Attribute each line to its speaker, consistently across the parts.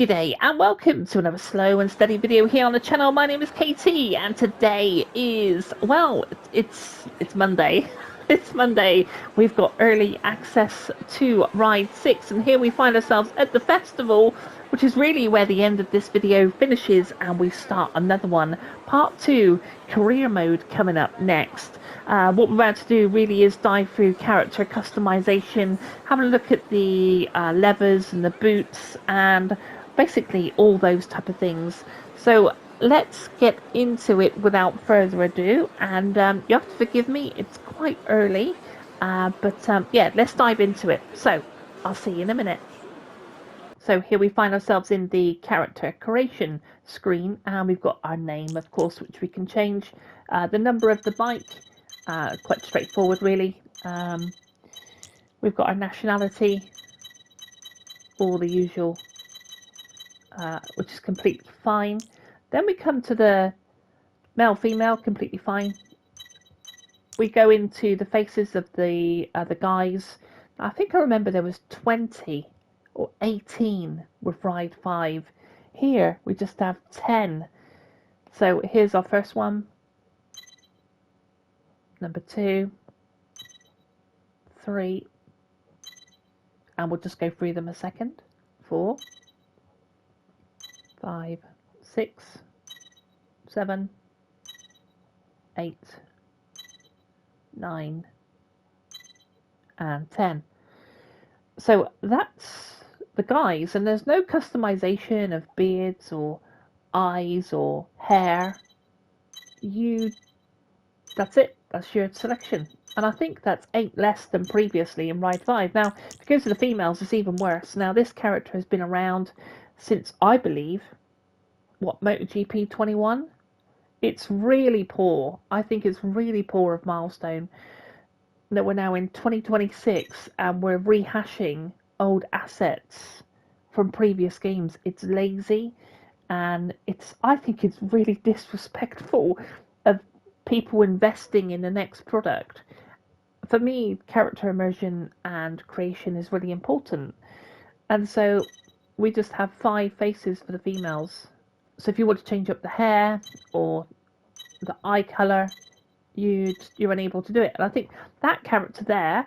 Speaker 1: G'day and welcome to another slow and steady video here on the channel. My name is KT and today is, well, it's Monday. It's Monday. We've got early access to Ride 6 and here we find ourselves at the festival, which is really where the end of this video finishes and we start another one. Part 2, career mode, coming up next. What we're about to do really is dive through character customization, have a look at the levers and the boots and basically all those type of things. So let's get into it without further ado, and you have to forgive me, it's quite early, but yeah, let's dive into it. So I'll see you in a minute. So here we find ourselves in the character creation screen and we've got our name, of course, which we can change, the number of the bike, quite straightforward really. We've got our nationality, all the usual, which is completely fine. Then we come to the male, female, completely fine. We go into the faces of the guys. I think I remember there was 20 or 18 with Ride 5. Here we just have 10. So here's our first one. Number 2, 3, and we'll just go through them a second. 4, 5, 6, 7, 8, 9, and 10. So that's the guys, and there's no customization of beards or eyes or hair. That's it. That's your selection. And I think that's 8 less than previously in Ride 5. Now, if it goes to the females, it's even worse. Now, this character has been around since, I believe, Moto GP 21? It's really poor. I think it's really poor of Milestone that we're now in 2026 and we're rehashing old assets from previous games. It's lazy and I think it's really disrespectful of people investing in the next product. For me, character immersion and creation is really important. And so we just have 5 faces for the females. So if you want to change up the hair or the eye colour, you're unable to do it. And I think that character there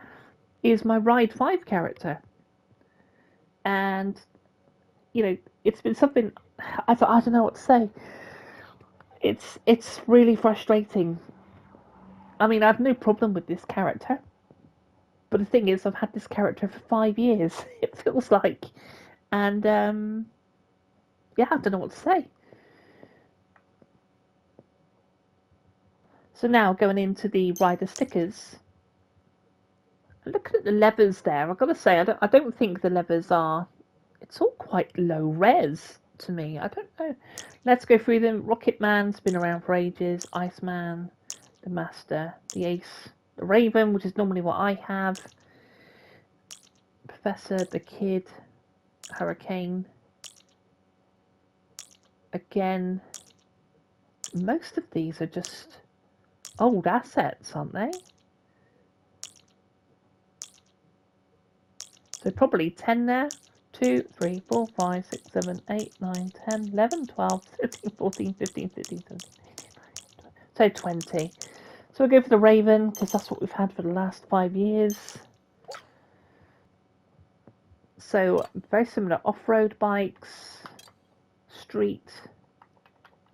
Speaker 1: is my Ride 5 character. And, you know, it's been something, I don't know what to say. It's really frustrating. I mean, I have no problem with this character. But the thing is, I've had this character for 5 years, it feels like. And, yeah, I don't know what to say. So now going into the rider stickers. Looking at the levers there, I've got to say, I don't think the levers are... It's all quite low res to me. I don't know. Let's go through them. Rocket Man's been around for ages. Iceman, the Master, the Ace, the Raven, which is normally what I have. Professor, the Kid, Hurricane. Again, most of these are just old assets, aren't they? So probably 10 there. 2, 3, 4, 5, 6, 7, 8, 9, 10, 11, 12, 13, 14, 15, 16, 17, 18, 19, 20. So 20. So we'll go for the Raven, because that's what we've had for the last 5 years. So very similar off-road bikes, street.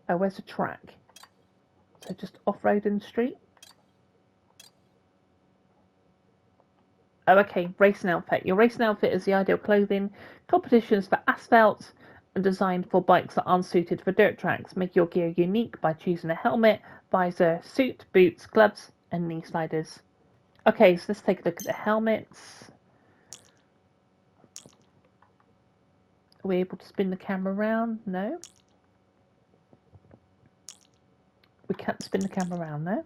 Speaker 1: Oh, where's the track? So just off-road and street. Oh, okay, racing outfit. Your racing outfit is the ideal clothing. Competitions for asphalt and designed for bikes that aren't suited for dirt tracks. Make your gear unique by choosing a helmet, visor, suit, boots, gloves, and knee sliders. Okay, so let's take a look at the helmets. Are we able to spin the camera around? No. We can't spin the camera around, no.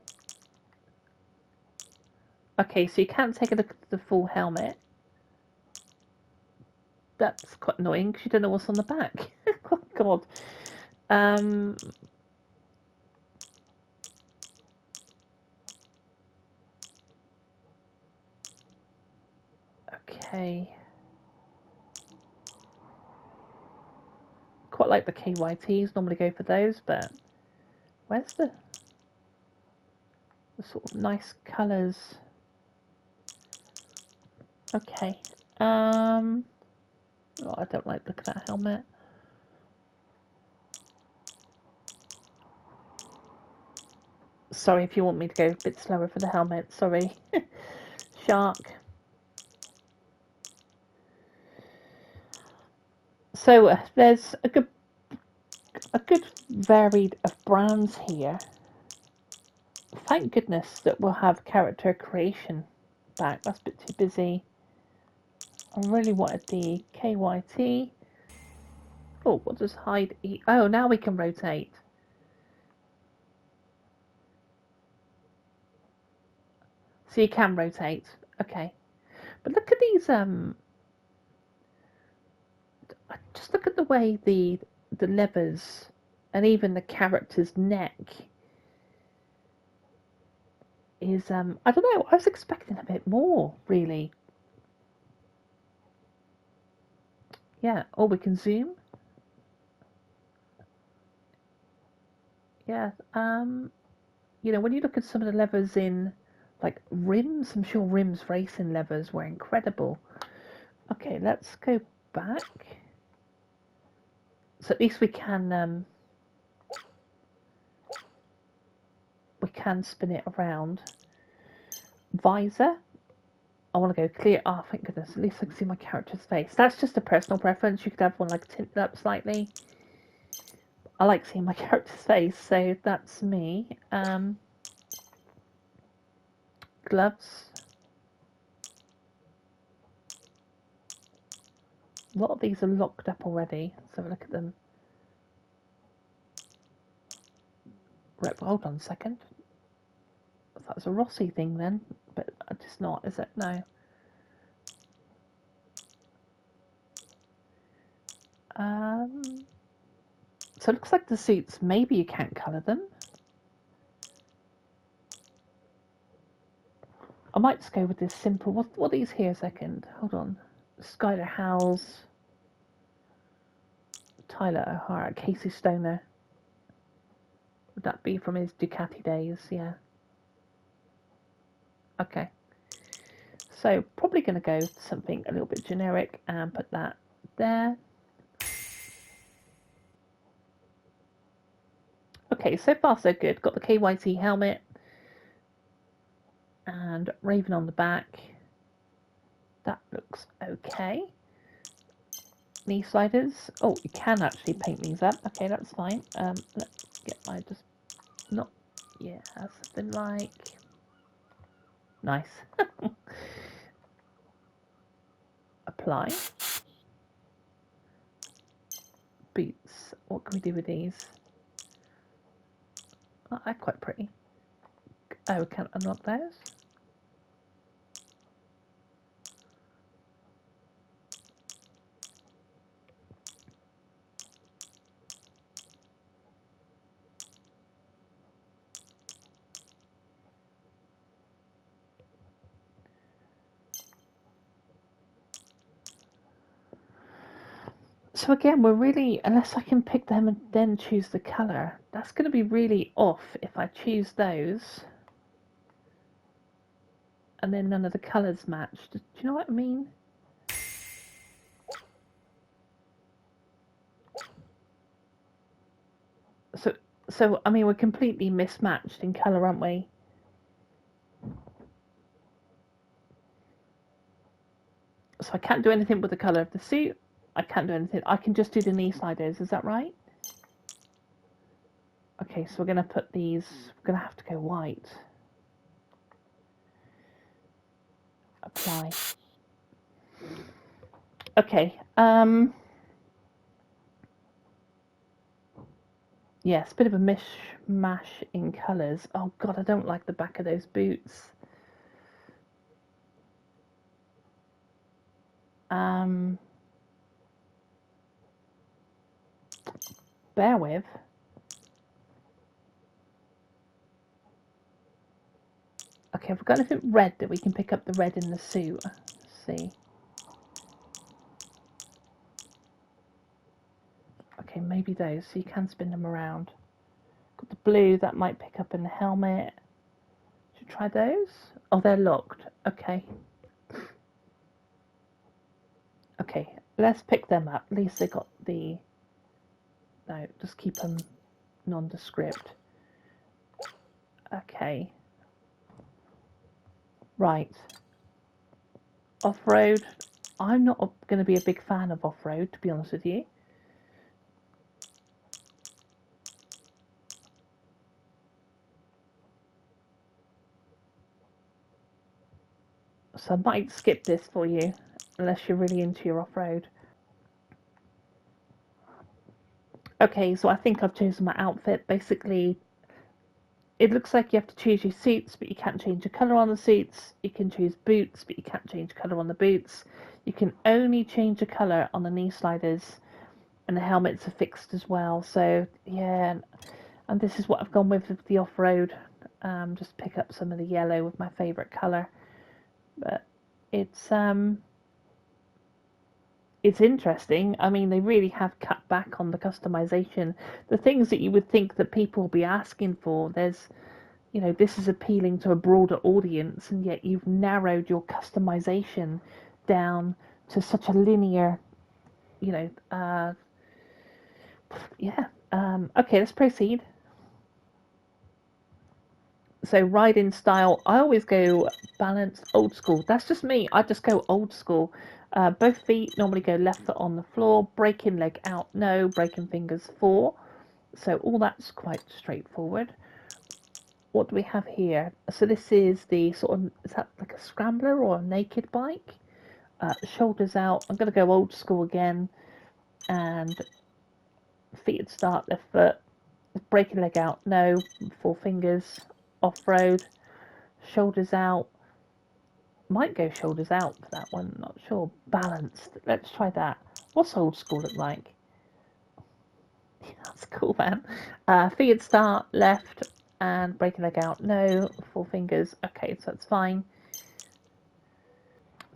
Speaker 1: Okay, so you can't take a look at the full helmet. That's quite annoying because you don't know what's on the back. Oh, God. Okay. quite like the KYTs, normally go for those, but where's the sort of nice colours? Okay. Oh, I don't like looking at that helmet. Sorry if you want me to go a bit slower for the helmet. Sorry. Shark. So there's a good varied of brands here. Thank goodness that we'll have character creation back. That's a bit too busy. I really wanted the KYT. Oh, what does hide E? Oh, now we can rotate. So you can rotate. Okay. But look at these, just look at the way the levers and even the character's neck is, I don't know, I was expecting a bit more, really. Yeah, or we can zoom. Yeah, you know, when you look at some of the levers in, like, rims, I'm sure rims racing levers were incredible. Okay, let's go back. So at least we can spin it around. Visor. I want to go clear. Oh, thank goodness. At least I can see my character's face. That's just a personal preference. You could have one like tinted up slightly. I like seeing my character's face, so that's me. Gloves. A lot of these are locked up already. Let's have a look at them. Right, hold on a second. That was a Rossi thing then, but it's not, is it? No. So it looks like the suits, maybe you can't colour them. I might just go with this simple. What are these here a second? Hold on. Skylar Howells. Tyler O'Hara. Casey Stoner. Would that be from his Ducati days? Yeah. Okay. So probably going to go something a little bit generic and put that there. Okay, so far so good. Got the KYT helmet and Raven on the back. That looks okay. Knee sliders. Oh, you can actually paint these up. Okay, that's fine. Let's get my just not. Yeah, something like nice. Apply. Boots. What can we do with these? Oh, they're quite pretty. Oh, we can't unlock those. So again, we're really, unless I can pick them and then choose the colour, that's going to be really off if I choose those and then none of the colours match. Do you know what I mean? So I mean, we're completely mismatched in colour, aren't we? So I can't do anything with the colour of the suit. I can't do anything. I can just do the knee sliders. Is that right? Okay, so we're going to put these. We're going to have to go white. Apply. Okay. Yes, a bit of a mishmash in colours. Oh God, I don't like the back of those boots. Bear with. Okay, have we got anything red that we can pick up the red in the suit? Let's see. Okay, maybe those, so you can spin them around. Got the blue, that might pick up in the helmet. Should try those? Oh, they're locked. Okay. Okay, let's pick them up. At least they got the... No, just keep them nondescript. Okay. Right. Off-road. I'm not going to be a big fan of off-road, to be honest with you. So I might skip this for you, unless you're really into your off-road. Okay, so I think I've chosen my outfit. Basically, it looks like you have to choose your suits, but you can't change the colour on the suits. You can choose boots, but you can't change colour on the boots. You can only change the colour on the knee sliders, and the helmets are fixed as well. So, yeah, and this is what I've gone with the off-road. Just pick up some of the yellow with my favourite colour. But it's interesting. I mean, they really have cut back on the customization. The things that you would think that people will be asking for, there's, you know, this is appealing to a broader audience, and yet you've narrowed your customization down to such a linear, you know, yeah. Okay, let's proceed. So riding style, I always go balanced, old school. That's just me. I just go old school. Both feet normally go left foot on the floor. Breaking leg out, no. Breaking fingers, 4. So all that's quite straightforward. What do we have here? So this is the sort of, is that like a scrambler or a naked bike? Shoulders out. I'm going to go old school again. And feet at start, left foot. Breaking leg out, no. 4 fingers. Off-road. Shoulders out. Might go shoulders out for that one, not sure. Balanced. Let's try that. What's old school look like? Yeah, that's cool, man. Feet at start, left, and breaking leg out, no. 4 fingers. Okay, so that's fine.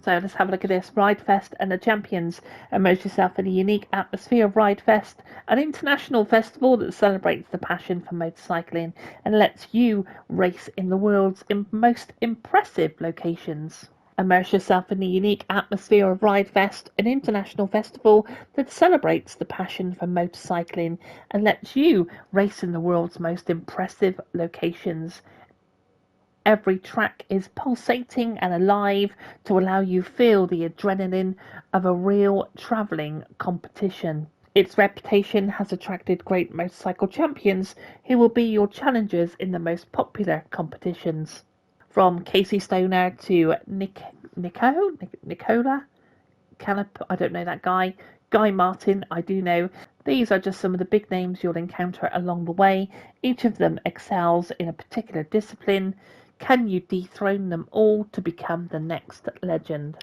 Speaker 1: So let's have a look at this. Ride Fest and the Champions. Immerse yourself in a unique atmosphere of Ride Fest, an international festival that celebrates the passion for motorcycling and lets you race in the world's most impressive locations. Immerse yourself in the unique atmosphere of Ride Fest, an international festival that celebrates the passion for motorcycling and lets you race in the world's most impressive locations. Every track is pulsating and alive to allow you feel the adrenaline of a real travelling competition. Its reputation has attracted great motorcycle champions who will be your challengers in the most popular competitions. From Casey Stoner to Nicola Canop, I don't know that guy. Guy Martin, I do know. These are just some of the big names you'll encounter along the way. Each of them excels in a particular discipline. Can you dethrone them all to become the next legend?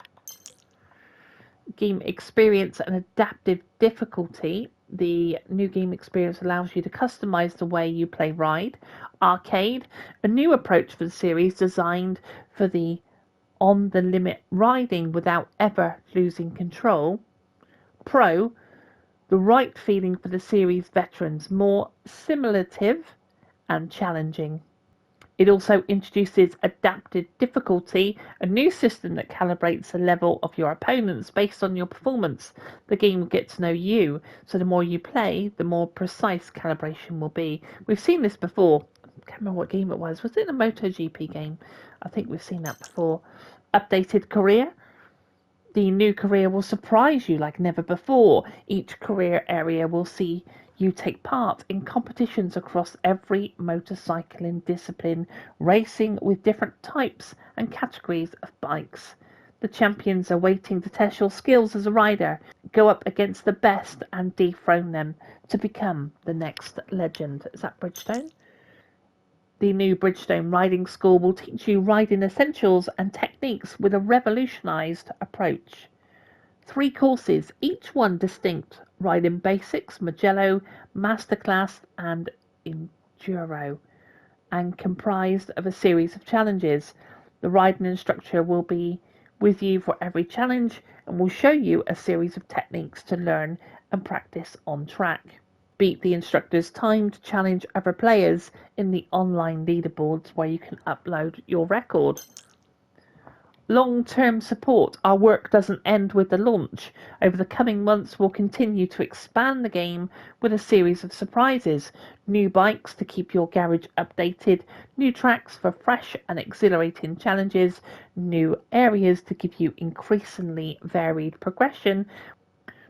Speaker 1: Game experience and adaptive difficulty. The new game experience allows you to customize the way you play Ride. Arcade, a new approach for the series designed for the on-the-limit riding without ever losing control. Pro, the right feeling for the series veterans, more simulative and challenging. It also introduces adaptive difficulty, a new system that calibrates the level of your opponents based on your performance. The game will get to know you, so the more you play, the more precise calibration will be. We've seen this before. I can't remember what game it was. Was it a Moto GP game? I think we've seen that before. Updated career. The new career will surprise you like never before. Each career area will see you take part in competitions across every motorcycling discipline, racing with different types and categories of bikes. The champions are waiting to test your skills as a rider. Go up against the best and dethrone them to become the next legend. Is that Bridgestone? The new Bridgestone Riding School will teach you riding essentials and techniques with a revolutionised approach. 3 courses, each one distinct. Riding Basics, Mugello, Masterclass and Enduro, and comprised of a series of challenges. The riding instructor will be with you for every challenge and will show you a series of techniques to learn and practice on track. beat the instructor's timed challenge other players in the online leaderboards where you can upload your record. Long-term support. Our work doesn't end with the launch. Over the coming months, we'll continue to expand the game with a series of surprises. New bikes to keep your garage updated, new tracks for fresh and exhilarating challenges, new areas to give you increasingly varied progression.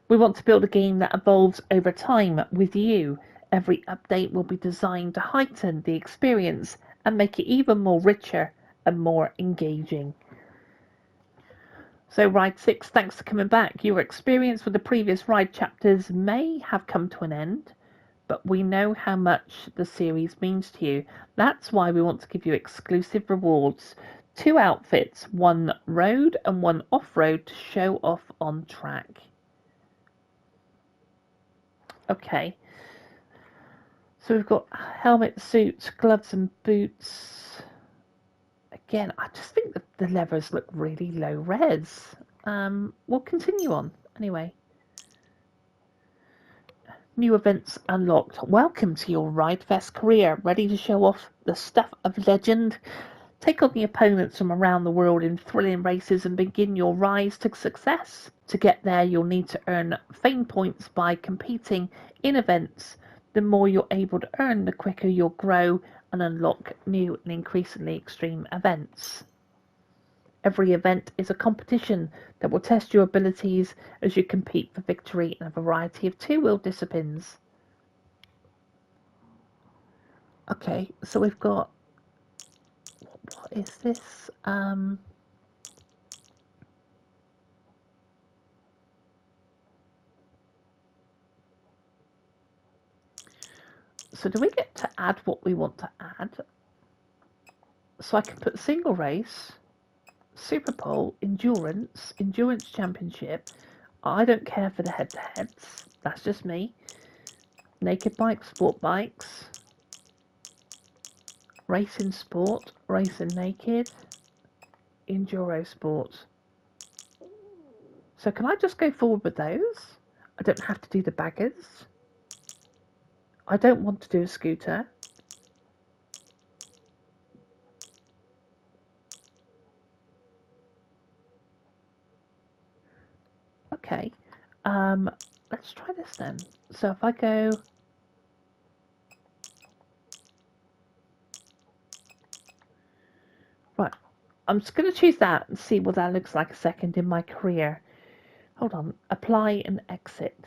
Speaker 1: We want to build a game that evolves over time with you. Every update will be designed to heighten the experience and make it even more richer and more engaging. So Ride 6, thanks for coming back. Your experience with the previous Ride chapters may have come to an end, but we know how much the series means to you. That's why we want to give you exclusive rewards. 2 outfits, 1 road and 1 off-road to show off on track. Okay. So we've got helmet, suits, gloves and boots. Again, I just think that the levers look really low res. We'll continue on anyway. New events unlocked. Welcome to your Ride Fest career. Ready to show off the stuff of legend? Take on the opponents from around the world in thrilling races and begin your rise to success. To get there, you'll need to earn fame points by competing in events. The more you're able to earn, the quicker you'll grow and unlock new and increasingly extreme events. Every event is a competition that will test your abilities as you compete for victory in a variety of two-wheel disciplines. Okay, so we've got... What is this? So do we get to add what we want to add? So I can put single race, super pole, endurance championship. I don't care for the head-to-heads. That's just me. Naked bikes, sport bikes, racing sport, racing naked, enduro sport. So can I just go forward with those? I don't have to do the baggers. I don't want to do a scooter. Okay, let's try this then. So if I go... Right, I'm just going to choose that and see what that looks like a second in my career. Hold on, apply and exit.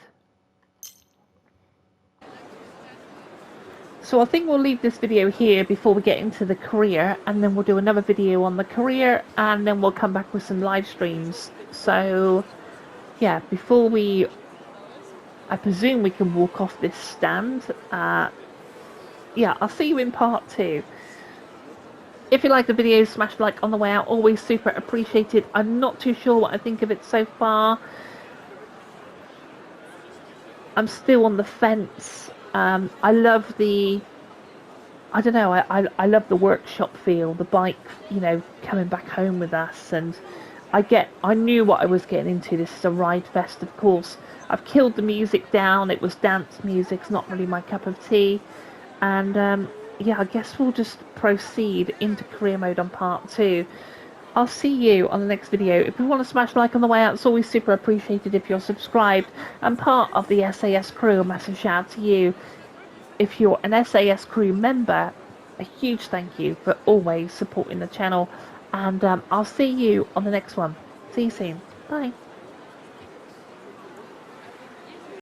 Speaker 1: So I think we'll leave this video here before we get into the career, and then we'll do another video on the career, and then we'll come back with some live streams. So yeah, before we... I presume we can walk off this stand. Yeah, I'll see you in part 2. If you like the video, smash like on the way out. Always super appreciated. I'm not too sure what I think of it so far. I'm still on the fence. I love the... I don't know, I love the workshop feel. The bike, you know, coming back home with us. And I knew what I was getting into. This is a ride fest, of course. I've killed the music down. It was dance music. It's not really my cup of tea. And yeah, I guess we'll just proceed into career mode on part 2. I'll see you on the next video. If you want to smash like on the way out, it's always super appreciated if you're subscribed and part of the SAS Crew. A massive shout out to you. If you're an SAS Crew member, a huge thank you for always supporting the channel. And I'll see you on the next one. See you soon. Bye.